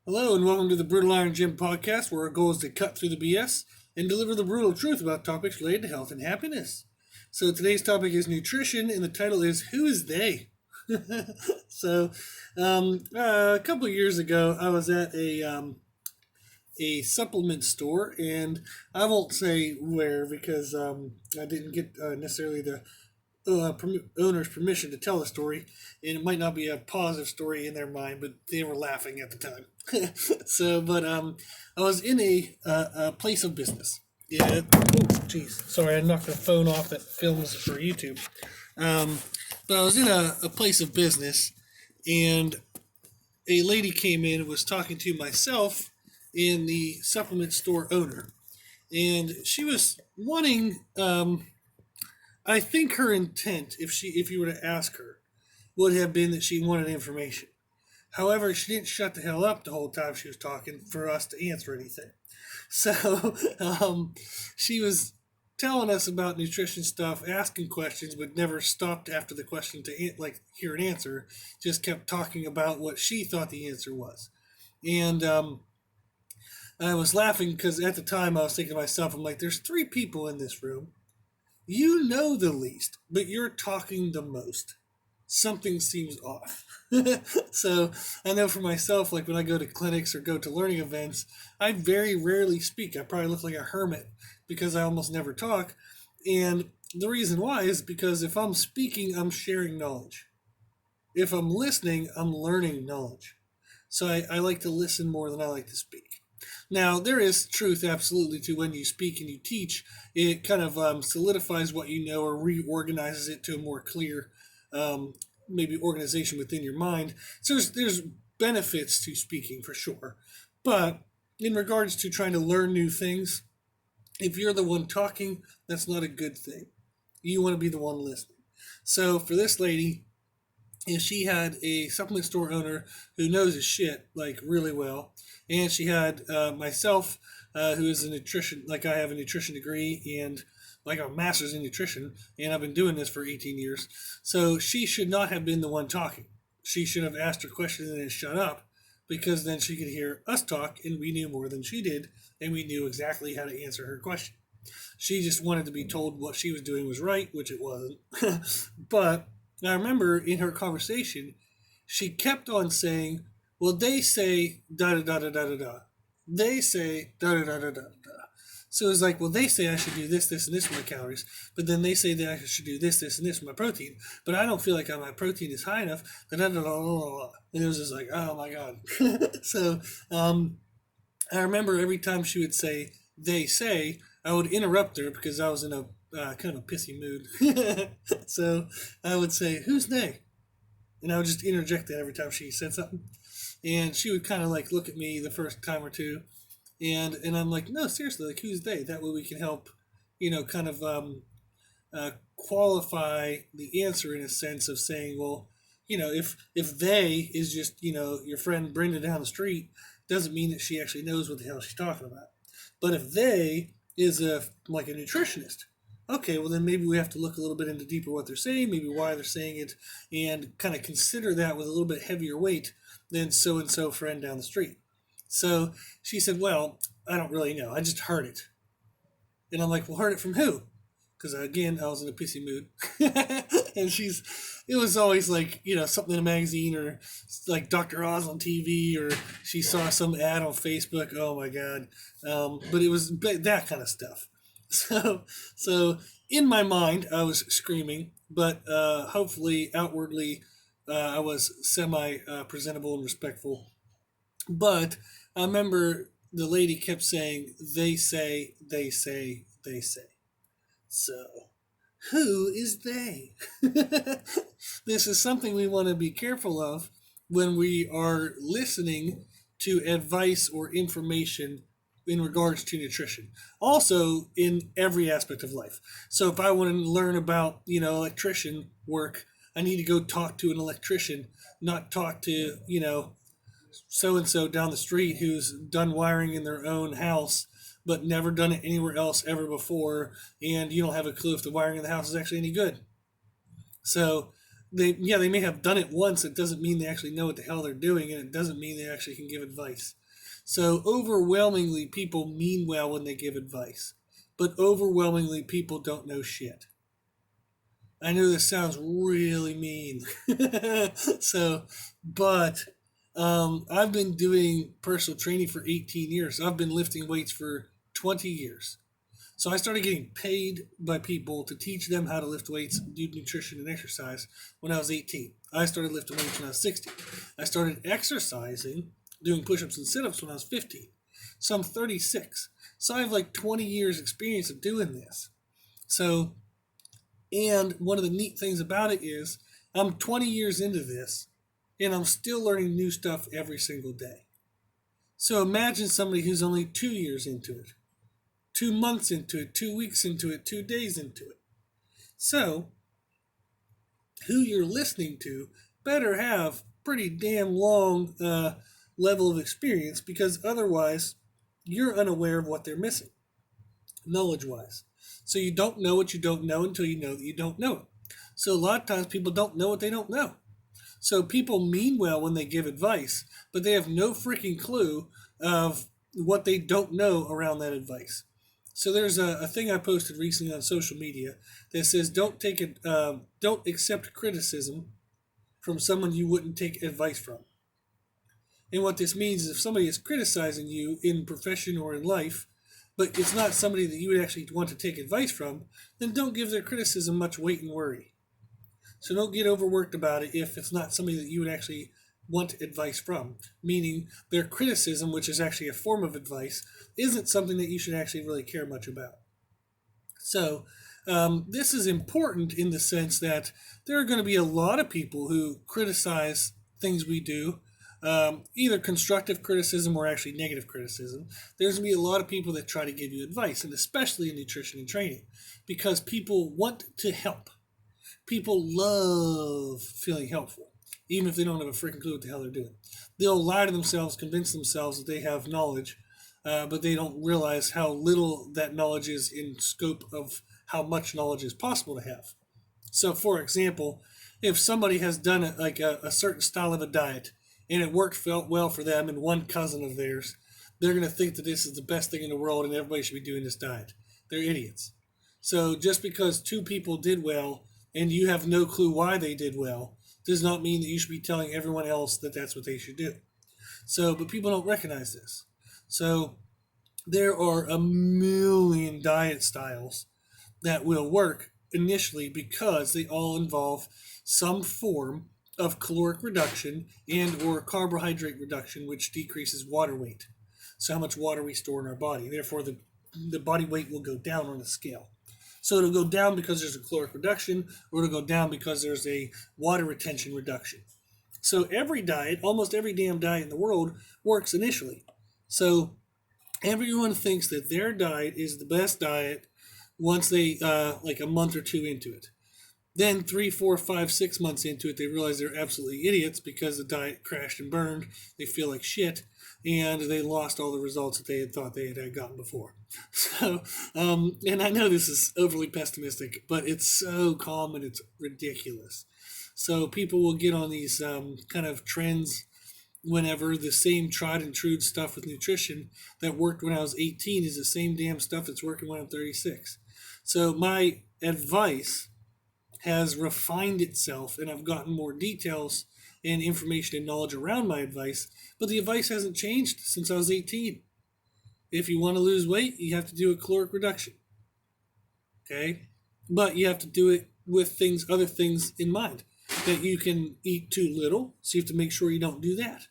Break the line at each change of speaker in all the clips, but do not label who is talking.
Hello and welcome to the Brutal Iron Gym podcast, where our goal is to cut through the BS and deliver the brutal truth about topics related to health and happiness. So today's topic is nutrition, and the title is "Who is They?" so, a couple of years ago, I was at a supplement store, and I won't say where because I didn't get necessarily the owner's permission to tell the story, and it might not be a positive story in their mind, but they were laughing at the time. I was in a place of business. Yeah. Oh, jeez. Sorry, I knocked the phone off that films for YouTube. But I was in a place of business, and a lady came in and was talking to myself and the supplement store owner, and she was wanting. I think her intent, if you were to ask her, would have been that she wanted information. However, she didn't shut the hell up the whole time she was talking for us to answer anything. So she was telling us about nutrition stuff, asking questions, but never stopped after the question to hear an answer. Just kept talking about what she thought the answer was. And I was laughing because at the time I was thinking to myself, I'm like, there's three people in this room. You know the least, but you're talking the most. Something seems off. So I know for myself, like when I go to clinics or go to learning events, I very rarely speak. I probably look like a hermit because I almost never talk. And the reason why is because if I'm speaking, I'm sharing knowledge. If I'm listening, I'm learning knowledge. So I like to listen more than I like to speak. Now, there is truth absolutely to when you speak and you teach. It kind of solidifies what you know or reorganizes it to a more clear maybe organization within your mind. So there's benefits to speaking for sure. But in regards to trying to learn new things, if you're the one talking, that's not a good thing. You want to be the one listening. So for this lady, and she had a supplement store owner who knows his shit like really well, and she had myself, who is a nutrition, like I have a nutrition degree and like a master's in nutrition, and I've been doing this for 18 years. So she should not have been the one talking. She should have asked her question and then shut up, because then she could hear us talk, and we knew more than she did, and we knew exactly how to answer her question. She just wanted to be told what she was doing was right, which it wasn't. But I remember in her conversation, she kept on saying, well, they say da da da da da da da. They say da da da da da da. So it was like, well, they say I should do this, this, and this with my calories, but then they say that I should do this, this, and this with my protein, but I don't feel like my protein is high enough. Da, da, da, da, da, da. And it was just like, oh my God. So I remember every time she would say, they say, I would interrupt her because I was in a kind of a pissy mood. So I would say, who's they? And I would just interject that every time she said something. And she would kind of like look at me the first time or two. And I'm like, no, seriously, like who's they? That way we can help, kind of qualify the answer in a sense of saying, well, if they is just, your friend Brenda down the street, doesn't mean that she actually knows what the hell she's talking about. But if they is like a nutritionist, okay, well then maybe we have to look a little bit into deeper what they're saying, maybe why they're saying it, and kind of consider that with a little bit heavier weight than so and so friend down the street. So she said, well, I don't really know. I just heard it. And I'm like, well, heard it from who? Because again, I was in a pissy mood. And it was always like, something in a magazine or like Dr. Oz on TV, or she saw some ad on Facebook. Oh my God. But it was that kind of stuff. So in my mind, I was screaming, but hopefully outwardly, I was semi presentable and respectful. But I remember the lady kept saying, they say, they say, they say. So, who is they? This is something we want to be careful of when we are listening to advice or information in regards to nutrition. Also, in every aspect of life. So, if I want to learn about, electrician work, I need to go talk to an electrician, not talk to, so and so down the street who's done wiring in their own house but never done it anywhere else ever before, and you don't have a clue if the wiring in the house is actually any good. So they may have done it once. It doesn't mean they actually know what the hell they're doing, and it doesn't mean they actually can give advice. So overwhelmingly, people mean well when they give advice, but overwhelmingly, people don't know shit. I know this sounds really mean. so, but I've been doing personal training for 18 years. I've been lifting weights for 20 years. So I started getting paid by people to teach them how to lift weights, do nutrition and exercise when I was 18. I started lifting weights when I was 16. I started exercising, doing push-ups and sit-ups when I was 15. So I'm 36. So I have like 20 years experience of doing this. So, and one of the neat things about it is I'm 20 years into this and I'm still learning new stuff every single day. So imagine somebody who's only 2 years into it, 2 months into it, 2 weeks into it, 2 days into it. So, who you're listening to better have pretty damn long level of experience, because otherwise you're unaware of what they're missing, knowledge-wise. So you don't know what you don't know until you know that you don't know it. So a lot of times people don't know what they don't know. So people mean well when they give advice, but they have no freaking clue of what they don't know around that advice. So there's a thing I posted recently on social media that says don't accept criticism from someone you wouldn't take advice from. And what this means is if somebody is criticizing you in profession or in life, but it's not somebody that you would actually want to take advice from, then don't give their criticism much weight and worry. So don't get overworked about it if it's not somebody that you would actually want advice from, meaning their criticism, which is actually a form of advice, isn't something that you should actually really care much about. So this is important in the sense that there are going to be a lot of people who criticize things we do, either constructive criticism or actually negative criticism. There's going to be a lot of people that try to give you advice, and especially in nutrition and training, because people want to help. People love feeling helpful, even if they don't have a freaking clue what the hell they're doing. They'll lie to themselves, convince themselves that they have knowledge, but they don't realize how little that knowledge is in scope of how much knowledge is possible to have. So, for example, if somebody has done a certain style of a diet and it felt well for them and one cousin of theirs, they're going to think that this is the best thing in the world and everybody should be doing this diet. They're idiots. So just because 2 people did well and you have no clue why they did well does not mean that you should be telling everyone else that that's what they should do. So, but people don't recognize this. So there are a million diet styles that will work initially because they all involve some form of caloric reduction and or carbohydrate reduction, which decreases water weight. So how much water we store in our body. Therefore, the body weight will go down on the scale. So it'll go down because there's a caloric reduction, or it'll go down because there's a water retention reduction. So every diet, almost every damn diet in the world, works initially. So everyone thinks that their diet is the best diet once they, like a month or 2 into it. Then 3, 4, 5, 6 months into it, they realize they're absolutely idiots because the diet crashed and burned. They feel like shit, and they lost all the results that they had thought they had gotten before. So, and I know this is overly pessimistic, but it's so common, it's ridiculous. So people will get on these kind of trends whenever the same tried and true stuff with nutrition that worked when I was 18 is the same damn stuff that's working when I'm 36. So my advice has refined itself, and I've gotten more details and information and knowledge around my advice, but the advice hasn't changed since I was 18. If you want to lose weight, you have to do a caloric reduction. Okay? But you have to do it with other things in mind. That you can eat too little, so you have to make sure you don't do that.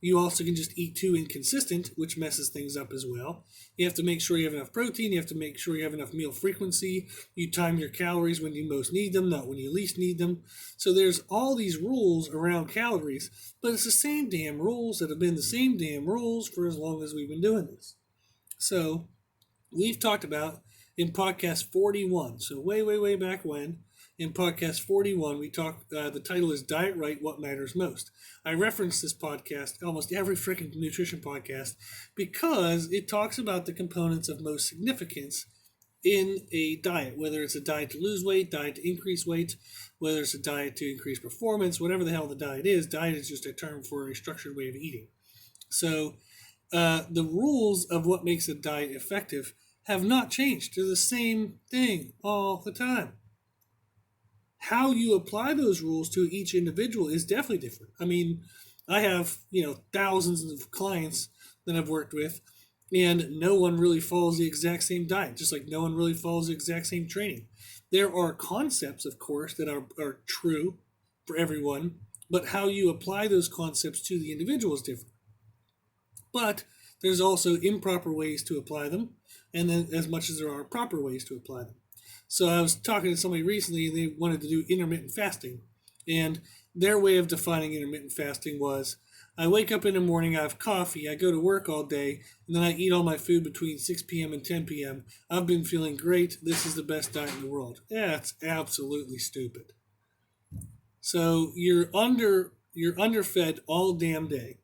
You also can just eat too inconsistent, which messes things up as well. You have to make sure you have enough protein. You have to make sure you have enough meal frequency. You time your calories when you most need them, not when you least need them. So there's all these rules around calories, but it's the same damn rules that have been the same damn rules for as long as we've been doing this. So we've talked about in podcast 41, so way back when, in podcast 41, we talk. The title is Diet Right, What Matters Most. I reference this podcast, almost every freaking nutrition podcast, because it talks about the components of most significance in a diet, whether it's a diet to lose weight, diet to increase weight, whether it's a diet to increase performance, whatever the hell the diet is. Diet is just a term for a structured way of eating. So the rules of what makes a diet effective have not changed. They're the same thing all the time. How you apply those rules to each individual is definitely different. I mean, I have, thousands of clients that I've worked with, and no one really follows the exact same diet, just like no one really follows the exact same training. There are concepts, of course, that are true for everyone, but how you apply those concepts to the individual is different. But there's also improper ways to apply them, and then as much as there are proper ways to apply them. So I was talking to somebody recently, and they wanted to do intermittent fasting. And their way of defining intermittent fasting was, I wake up in the morning, I have coffee, I go to work all day, and then I eat all my food between 6 p.m. and 10 p.m. I've been feeling great. This is the best diet in the world. Yeah, it's absolutely stupid. So you're underfed all damn day.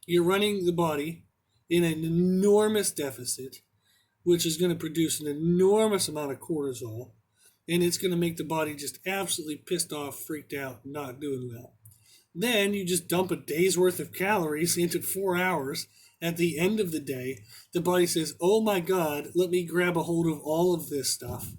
You're running the body in an enormous deficit, which is going to produce an enormous amount of cortisol, and it's going to make the body just absolutely pissed off, freaked out, not doing well. Then you just dump a day's worth of calories into 4 hours. At the end of the day, the body says, oh my God, let me grab a hold of all of this stuff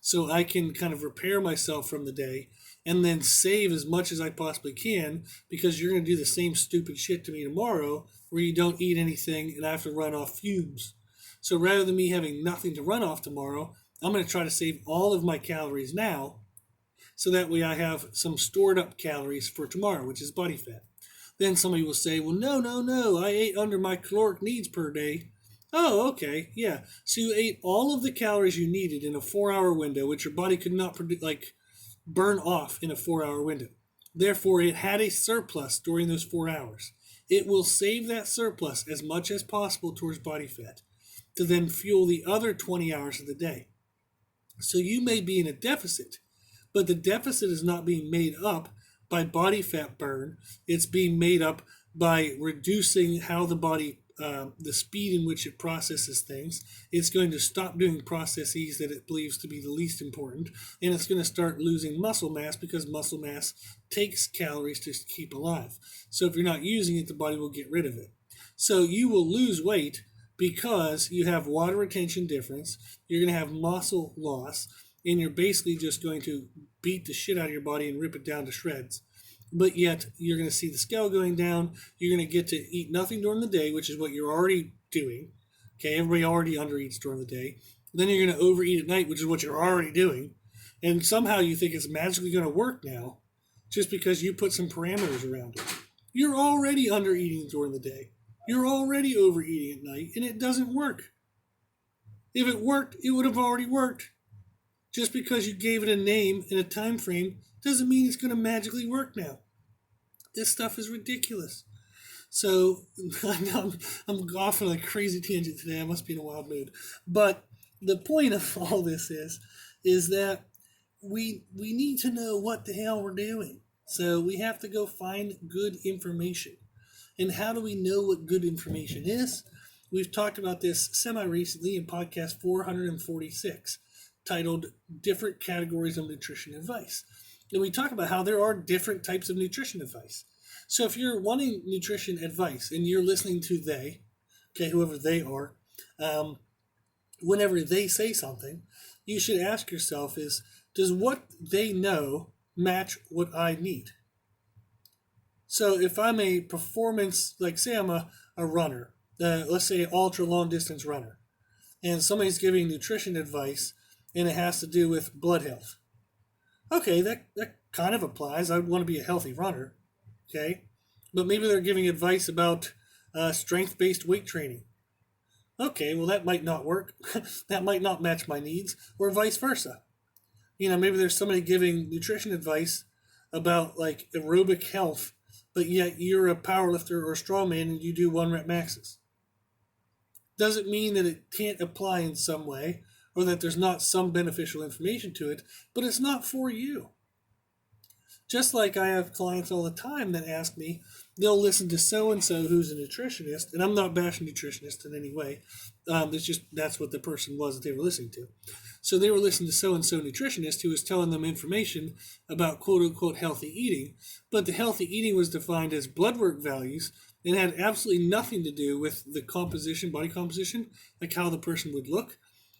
so I can kind of repair myself from the day and then save as much as I possibly can, because you're going to do the same stupid shit to me tomorrow where you don't eat anything and I have to run off fumes. So rather than me having nothing to run off tomorrow, I'm going to try to save all of my calories now, so that way I have some stored up calories for tomorrow, which is body fat. Then somebody will say, well, no, I ate under my caloric needs per day. Oh, okay, yeah. So you ate all of the calories you needed in a 4-hour window, which your body could not burn off in a 4-hour window. Therefore, it had a surplus during those 4 hours. It will save that surplus as much as possible towards body fat to then fuel the other 20 hours of the day. So you may be in a deficit, but the deficit is not being made up by body fat burn. It's being made up by reducing how the body, the speed in which it processes things. It's going to stop doing processes that it believes to be the least important, and it's going to start losing muscle mass, because muscle mass takes calories to keep alive. So if you're not using it, the body will get rid of it. So you will lose weight because you have water retention difference, you're going to have muscle loss, and you're basically just going to beat the shit out of your body and rip it down to shreds. But yet, you're going to see the scale going down. You're going to get to eat nothing during the day, which is what you're already doing. Okay, everybody already undereats during the day. Then you're going to overeat at night, which is what you're already doing. And somehow you think it's magically going to work now, just because you put some parameters around it. You're already undereating during the day. You're already overeating at night, and it doesn't work. If it worked, it would have already worked. Just because you gave it a name and a time frame doesn't mean it's going to magically work now. This stuff is ridiculous. So I'm off on a crazy tangent today. I must be in a wild mood. But the point of all this is that we need to know what the hell we're doing. So we have to go find good information. And how do we know what good information is? We've talked about this semi-recently in podcast 446, titled Different Categories of Nutrition Advice. And we talk about how there are different types of nutrition advice. So if you're wanting nutrition advice and you're listening to they, okay, whoever they are, whenever they say something, you should ask yourself does what they know match what I need? So if I'm a performance, like say I'm a runner, let's say ultra long distance runner, and somebody's giving nutrition advice and it has to do with blood health. Okay, that kind of applies. I would want to be a healthy runner, okay? But maybe they're giving advice about strength-based weight training. Okay, well that might not work. That might not match my needs, or vice versa. Maybe there's somebody giving nutrition advice about like aerobic health, but yet you're a powerlifter or a strongman and you do 1-rep maxes. Doesn't mean that it can't apply in some way, or that there's not some beneficial information to it, but it's not for you. Just like I have clients all the time that ask me, they'll listen to so and so who's a nutritionist, and I'm not bashing nutritionists in any way. It's just that's what the person was that they were listening to. So they were listening to so and so nutritionist who was telling them information about quote unquote healthy eating, but the healthy eating was defined as blood work values and had absolutely nothing to do with the composition, body composition, like how the person would look,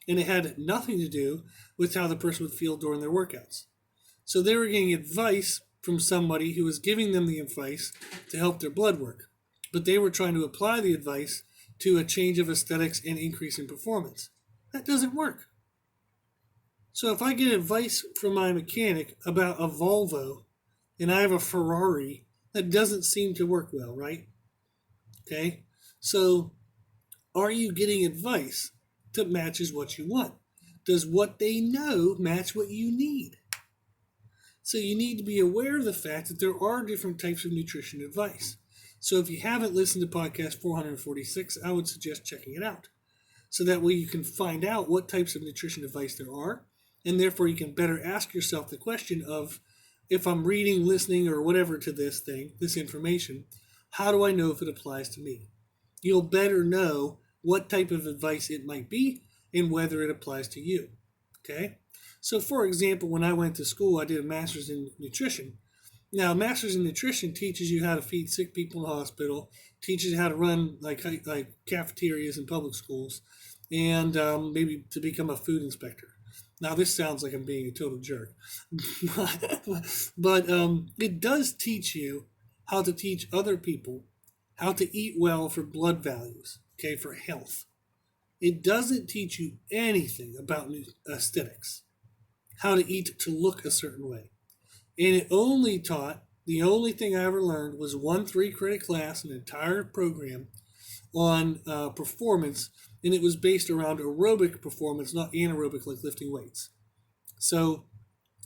and it had nothing to do with how the person would feel during their workouts. So they were getting advice from somebody who was giving them the advice to help their blood work, but they were trying to apply the advice to a change of aesthetics and increase in performance. That doesn't work. So if I get advice from my mechanic about a Volvo and I have a Ferrari, that doesn't seem to work well, right? Okay? So are you getting advice that matches what you want? Does what they know match what you need? So you need to be aware of the fact that there are different types of nutrition advice. So if you haven't listened to podcast 446, I would suggest checking it out. So that way you can find out what types of nutrition advice there are, and therefore you can better ask yourself the question of, if I'm reading, listening, or whatever to this thing, this information, how do I know if it applies to me? You'll better know what type of advice it might be and whether it applies to you. Okay? So for example, when I went to school, I did a master's in nutrition. Now, a master's in nutrition teaches you how to feed sick people in the hospital, teaches you how to run like cafeterias in public schools, and maybe to become a food inspector. Now, this sounds like I'm being a total jerk, but it does teach you how to teach other people how to eat well for blood values, okay, for health. It doesn't teach you anything about aesthetics, how to eat to look a certain way. And it only taught, the only thing I ever learned was one 3-credit class, an entire program on performance, and it was based around aerobic performance, not anaerobic like lifting weights. So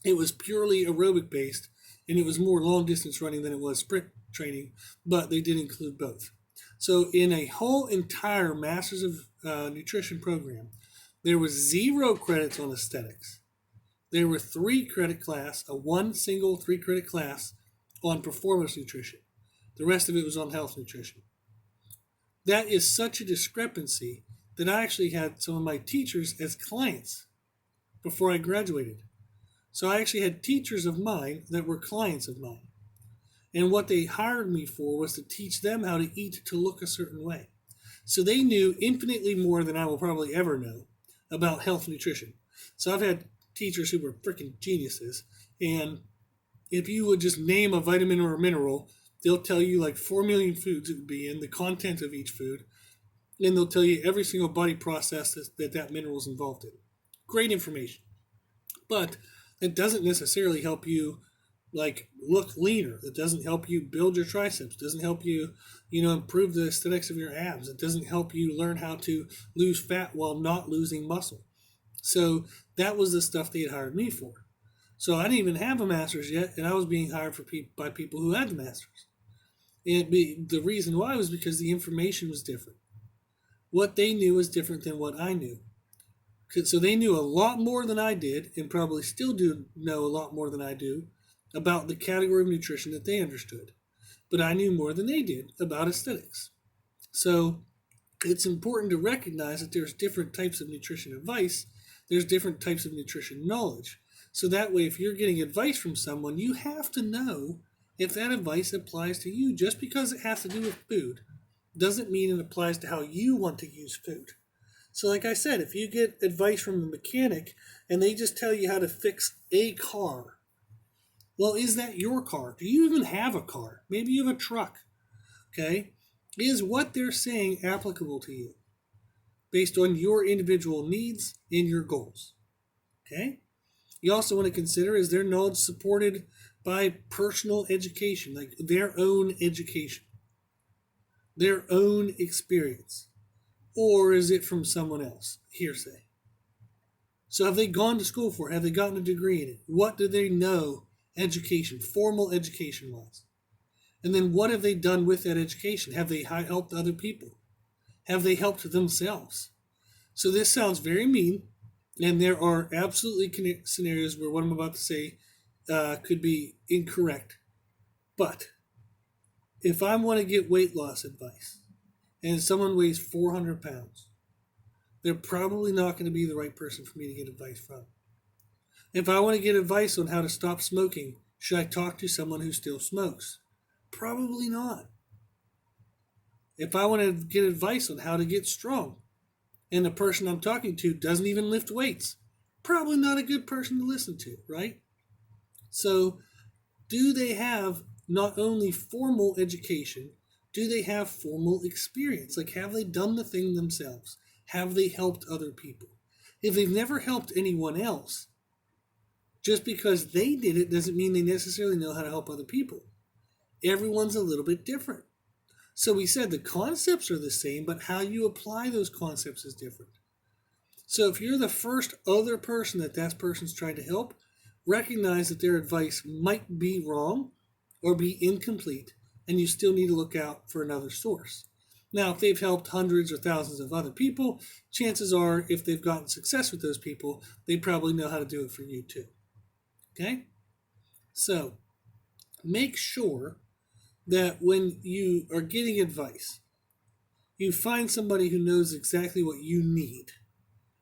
it was purely aerobic based, and it was more long distance running than it was sprint training, but they did include both. So in a whole entire Masters of Nutrition program, there was 0 credits on aesthetics. There were 3-credit class, one single 3-credit class on performance nutrition. The rest of it was on health nutrition. That is such a discrepancy that I actually had some of my teachers as clients before I graduated. So I actually had teachers of mine that were clients of mine. And what they hired me for was to teach them how to eat to look a certain way. So they knew infinitely more than I will probably ever know about health nutrition. So I've had teachers who were freaking geniuses, and if you would just name a vitamin or a mineral, they'll tell you like 4 million foods it would be in, the content of each food, and they'll tell you every single body process that mineral is involved in. Great information. But it doesn't necessarily help you like look leaner. It doesn't help you build your triceps. It doesn't help you, improve the aesthetics of your abs. It doesn't help you learn how to lose fat while not losing muscle. So that was the stuff they had hired me for. So I didn't even have a master's yet, and I was being hired by people who had the master's. And the reason why was because the information was different. What they knew was different than what I knew. So they knew a lot more than I did, and probably still do know a lot more than I do about the category of nutrition that they understood. But I knew more than they did about aesthetics. So it's important to recognize that there's different types of nutrition advice. There's different types of nutrition knowledge. So that way, if you're getting advice from someone, you have to know if that advice applies to you. Just because it has to do with food doesn't mean it applies to how you want to use food. So like I said, if you get advice from a mechanic and they just tell you how to fix a car, well, is that your car? Do you even have a car? Maybe you have a truck, okay? Is what they're saying applicable to you based on your individual needs and your goals, okay? You also want to consider, is their knowledge supported by personal education, like their own education, their own experience? Or is it from someone else? Hearsay. So have they gone to school for it? Have they gotten a degree in it? What do they know education, formal education was? And then what have they done with that education? Have they helped other people? Have they helped themselves? So this sounds very mean, and there are absolutely scenarios where what I'm about to say could be incorrect. But if I want to get weight loss advice and someone weighs 400 pounds, they're probably not going to be the right person for me to get advice from. If I want to get advice on how to stop smoking, should I talk to someone who still smokes? Probably not. If I want to get advice on how to get strong, and the person I'm talking to doesn't even lift weights, probably not a good person to listen to, right? So, do they have not only formal education, do they have formal experience? Like, have they done the thing themselves? Have they helped other people? If they've never helped anyone else, just because they did it doesn't mean they necessarily know how to help other people. Everyone's a little bit different. So we said the concepts are the same, but how you apply those concepts is different. So if you're the first other person that person's trying to help, recognize that their advice might be wrong or be incomplete, and you still need to look out for another source. Now, if they've helped hundreds or thousands of other people, chances are, if they've gotten success with those people, they probably know how to do it for you too. Okay? So, make sure that when you are getting advice, you find somebody who knows exactly what you need.